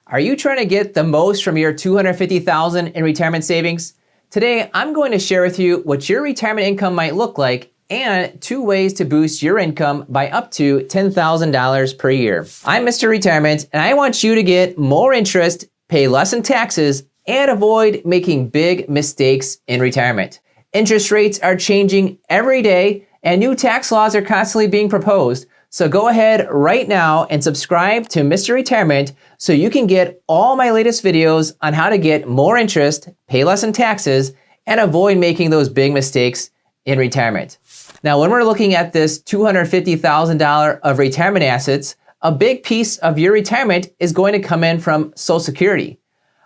Are you trying to get the most from your $250,000 in retirement savings? Today, I'm going to share with you what your retirement income might look like and 2 ways to boost your income by up to $10,000 per year. I'm Mr. Retirement, and I want you to get more interest, pay less in taxes, and avoid making big mistakes in retirement. Interest rates are changing every day, and new tax laws are constantly being proposed. So go ahead right now and subscribe to Mr. Retirement so you can get all my latest videos on how to get more interest, pay less in taxes, and avoid making those big mistakes in retirement. Now, when we're looking at this $250,000 of retirement assets, a big piece of your retirement is going to come in from Social Security.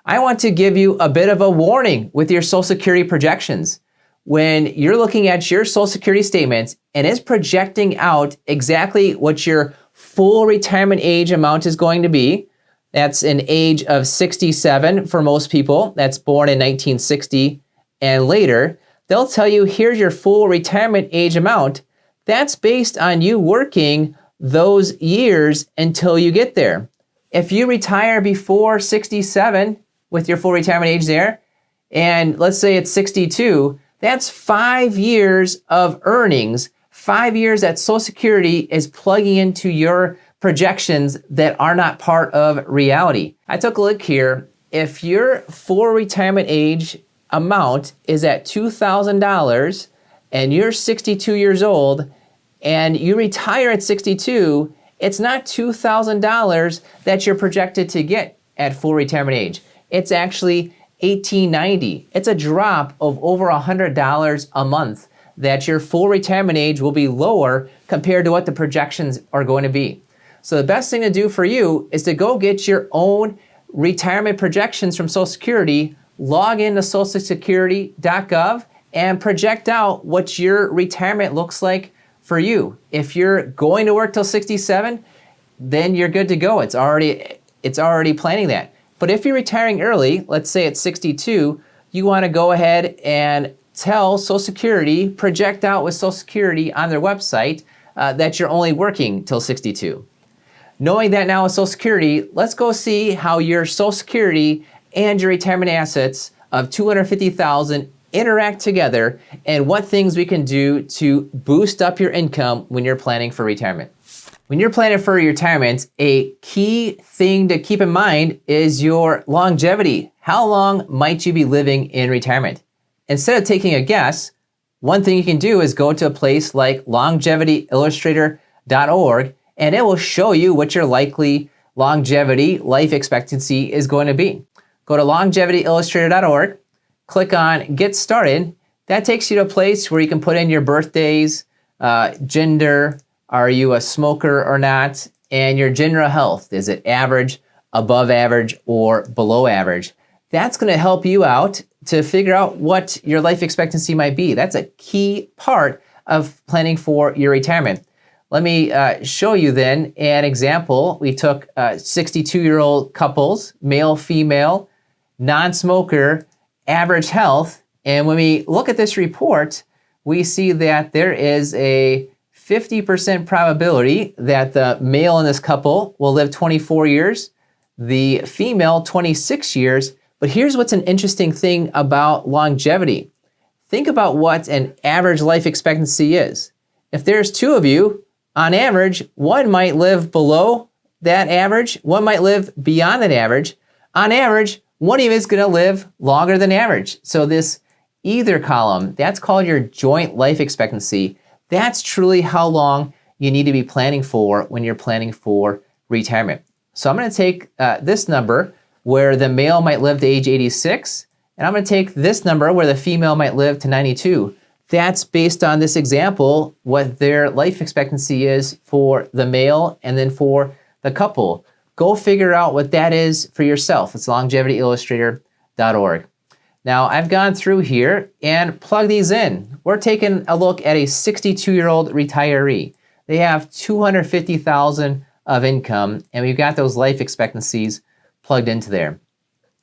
I want to give you a bit of a warning with your Social Security projections. When you're looking at your Social Security statements and it's projecting out exactly what your full retirement age amount is going to be, that's an age of 67 for most people that's born in 1960 and later, they'll tell you here's your full retirement age amount. That's based on you working those years until you get there. If you retire before 67 with your full retirement age there, and let's say it's 62, that's 5 years of earnings, 5 years that Social Security is plugging into your projections that are not part of reality. I took a look here. If your full retirement age amount is at $2,000 and you're 62 years old and you retire at 62, it's not $2,000 that you're projected to get at full retirement age. It's actually $1,890. It's a drop of over $100 a month that your full retirement age will be lower compared to what the projections are going to be. So the best thing to do for you is to go get your own retirement projections from Social Security, log into socialsecurity.gov, and project out what your retirement looks like for you. If you're going to work till 67, then you're good to go. It's already planning that. But if you're retiring early, let's say at 62, you want to go ahead and tell Social Security, project out with Social Security on their website that you're only working till 62. Knowing that now with Social Security, let's go see how your Social Security and your retirement assets of $250,000 interact together and what things we can do to boost up your income when you're planning for retirement. When you're planning for retirement, a key thing to keep in mind is your longevity. How long might you be living in retirement? Instead of taking a guess, one thing you can do is go to a place like longevityillustrator.org, and it will show you what your likely longevity life expectancy is going to be. Go to longevityillustrator.org, click on Get Started. That takes you to a place where you can put in your birthdays, gender, are you a smoker or not? And your general health. Is it average, above average, or below average? That's going to help you out to figure out what your life expectancy might be. That's a key part of planning for your retirement. Let me show you then an example. We took 62-year-old couples, male, female, non-smoker, average health. And when we look at this report, we see that there is a 50% probability that the male in this couple will live 24 years, the female 26 years. But here's what's an interesting thing about longevity. Think about what an average life expectancy is. If there's 2 of you, on average, one might live below that average, one might live beyond that average. On average, one of you is going to live longer than average. So this either column, that's called your joint life expectancy. That's truly how long you need to be planning for when you're planning for retirement. So I'm going to take this number where the male might live to age 86, and I'm going to take this number where the female might live to 92. That's based on this example, what their life expectancy is for the male and then for the couple. Go figure out what that is for yourself. It's longevityillustrator.org. Now, I've gone through here and plugged these in. We're taking a look at a 62-year-old retiree. They have $250,000 of income, and we've got those life expectancies plugged into there.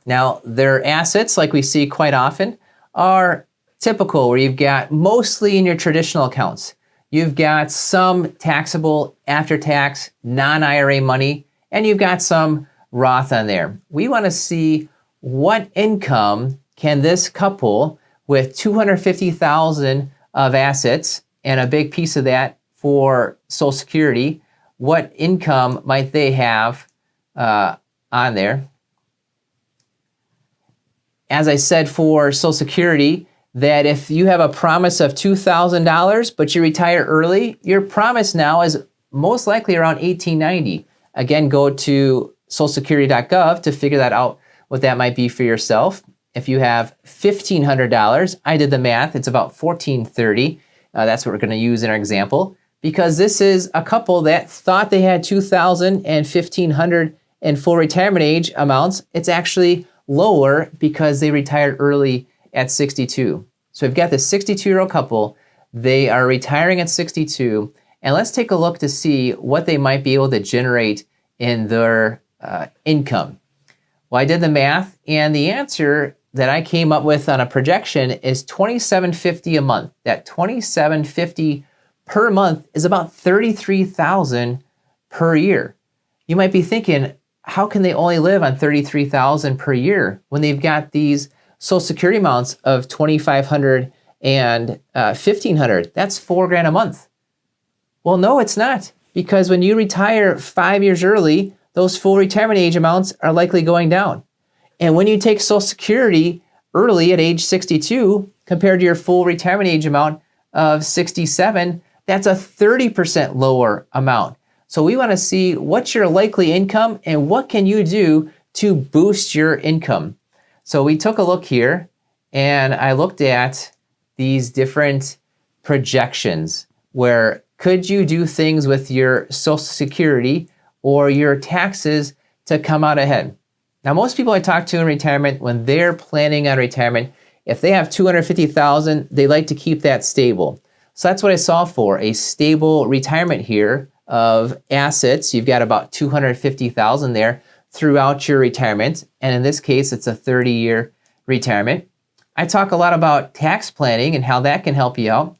Now, their assets, like we see quite often, are typical, where you've got mostly in your traditional accounts. You've got some taxable after-tax non-IRA money, and you've got some Roth on there. We want to see what income can this couple with $250,000 of assets and a big piece of that for Social Security, what income might they have on there? As I said for Social Security, that if you have a promise of $2,000 but you retire early, your promise now is most likely around $1,890. Again, go to socialsecurity.gov to figure that out, what that might be for yourself. If you have $1,500, I did the math, it's about $1,430. That's what we're going to use in our example, because this is a couple that thought they had $2,000 and $1,500 in full retirement age amounts. It's actually lower because they retired early at 62. So we've got the 62-year-old couple. They are retiring at 62. And let's take a look to see what they might be able to generate in their income. Well, I did the math, and the answer that I came up with on a projection is $2,750 a month. That $2,750 per month is about $33,000 per year. You might be thinking, how can they only live on $33,000 per year when they've got these Social Security amounts of $2,500 and $1,500? That's $4,000 a month. Well, no, it's not, because when you retire 5 years early, those full retirement age amounts are likely going down. And when you take Social Security early at age 62 compared to your full retirement age amount of 67, that's a 30% lower amount. So we want to see what's your likely income and what can you do to boost your income. So we took a look here and I looked at these different projections where could you do things with your Social Security or your taxes to come out ahead. Now, most people I talk to in retirement, when they're planning on retirement, if they have $250,000, they like to keep that stable. So that's what I saw for a stable retirement here of assets. You've got about $250,000 there throughout your retirement. And in this case, it's a 30-year retirement. I talk a lot about tax planning and how that can help you out.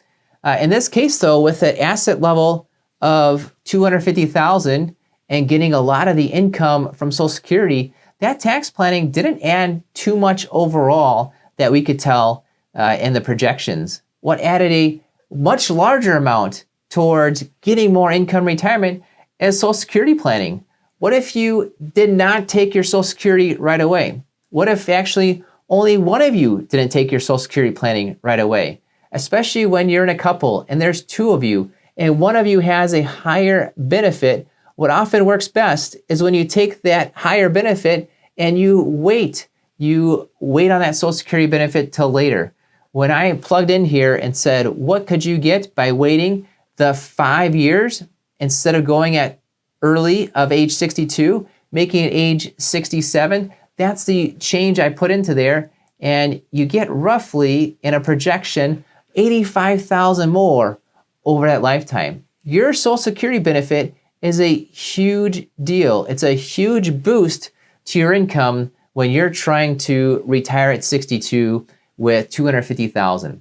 In this case, though, with an asset level of $250,000 and getting a lot of the income from Social Security, that tax planning didn't add too much overall that we could tell in the projections. What added a much larger amount towards getting more income retirement is Social Security planning. What if you did not take your Social Security right away? What if actually only one of you didn't take your Social Security planning right away? Especially when you're in a couple and there's two of you and one of you has a higher benefit. What often works best is when you take that higher benefit and you wait on that Social Security benefit till later. When I plugged in here and said, what could you get by waiting the 5 years instead of going at early of age 62, making it age 67, that's the change I put into there. And you get roughly in a projection, $85,000 more over that lifetime. Your Social Security benefit is a huge deal. It's a huge boost to your income when you're trying to retire at 62 with $250,000.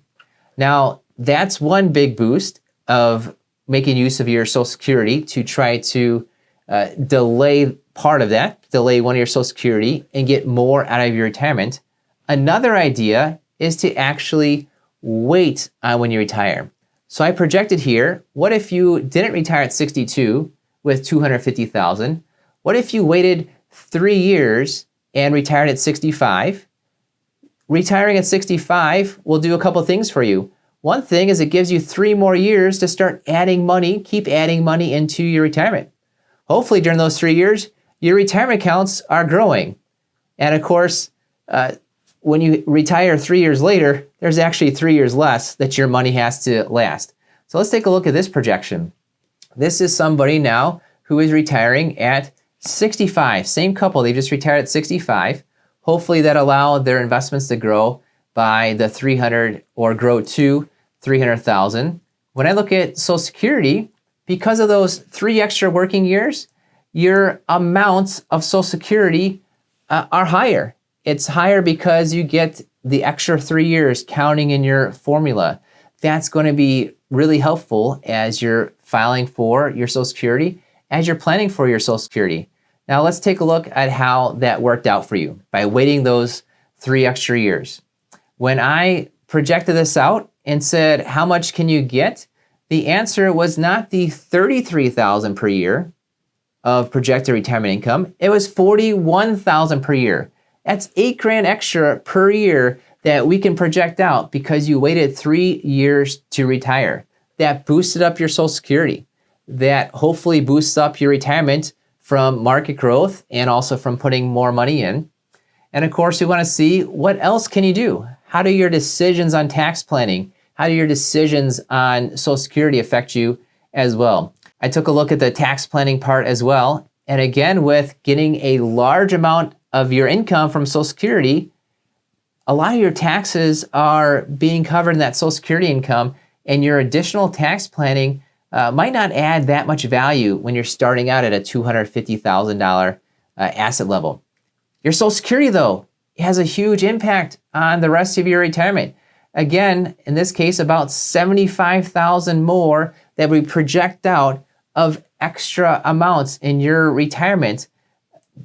Now, that's one big boost of making use of your Social Security to try to delay part of that, delay one of your Social Security and get more out of your retirement. Another idea is to actually wait on when you retire. So I projected here, what if you didn't retire at 62 with $250,000? What if you waited 3 years and retired at 65? Retiring at 65 will do a couple things for you. One thing is it gives you 3 more years to start adding money, keep adding money into your retirement. Hopefully during those 3 years, your retirement accounts are growing. And of course, when you retire 3 years later, there's actually 3 years less that your money has to last. So let's take a look at this projection. This is somebody now who is retiring at 65. Same couple, they just retired at 65. Hopefully that allowed their investments to grow by the 300 or grow to 300,000. When I look at Social Security, because of those 3 extra working years, your amounts of Social Security are higher. It's higher because you get the extra 3 years counting in your formula. That's going to be really helpful as you're filing for your Social Security, as you're planning for your Social Security. Now let's take a look at how that worked out for you by waiting those 3 extra years. When I projected this out and said, how much can you get? The answer was not the $33,000 per year of projected retirement income. It was $41,000 per year. That's $8,000 extra per year that we can project out because you waited 3 years to retire. That boosted up your Social Security. That hopefully boosts up your retirement from market growth and also from putting more money in. And of course, we want to see what else can you do? How do your decisions on tax planning, how do your decisions on Social Security affect you as well? I took a look at the tax planning part as well. And again, with getting a large amount of your income from Social Security, a lot of your taxes are being covered in that Social Security income, and your additional tax planning might not add that much value when you're starting out at a $250,000 asset level. Your Social Security, though, has a huge impact on the rest of your retirement. Again, in this case, about $75,000 more that we project out of extra amounts in your retirement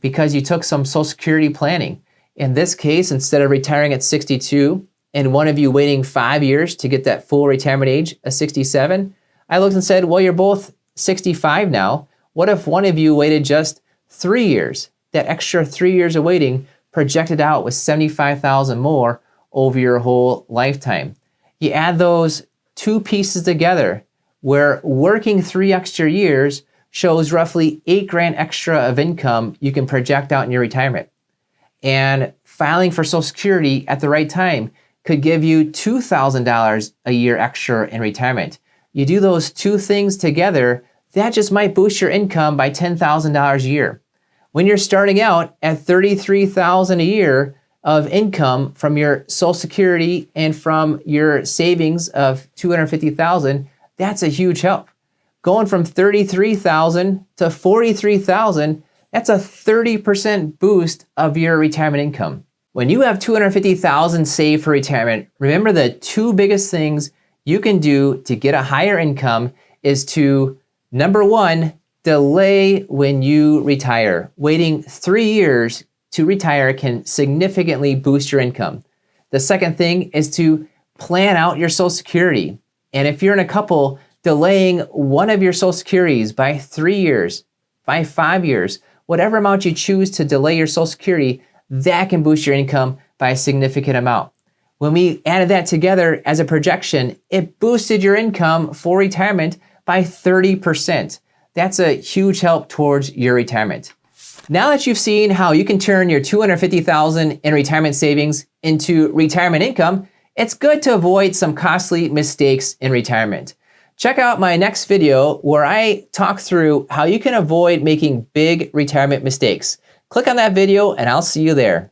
because you took some Social Security planning. In this case, instead of retiring at 62 and one of you waiting 5 years to get that full retirement age of 67, I looked and said, well, you're both 65 now. What if one of you waited just 3 years? That extra 3 years of waiting projected out with $75,000 more over your whole lifetime. You add those two pieces together, where working 3 extra years shows roughly $8,000 extra of income you can project out in your retirement. And filing for Social Security at the right time could give you $2,000 a year extra in retirement. You do those two things together, that just might boost your income by $10,000 a year. When you're starting out at $33,000 a year of income from your Social Security and from your savings of $250,000, that's a huge help. Going from $33,000 to $43,000, that's a 30% boost of your retirement income. When you have $250,000 saved for retirement, remember the two biggest things you can do to get a higher income is to, number one, delay when you retire. Waiting 3 years to retire can significantly boost your income. The second thing is to plan out your Social Security. And if you're in a couple, delaying one of your Social Securities by 3 years, by 5 years, whatever amount you choose to delay your Social Security, that can boost your income by a significant amount. When we added that together as a projection, it boosted your income for retirement by 30%. That's a huge help towards your retirement. Now that you've seen how you can turn your $250,000 in retirement savings into retirement income, it's good to avoid some costly mistakes in retirement. Check out my next video where I talk through how you can avoid making big retirement mistakes. Click on that video and I'll see you there.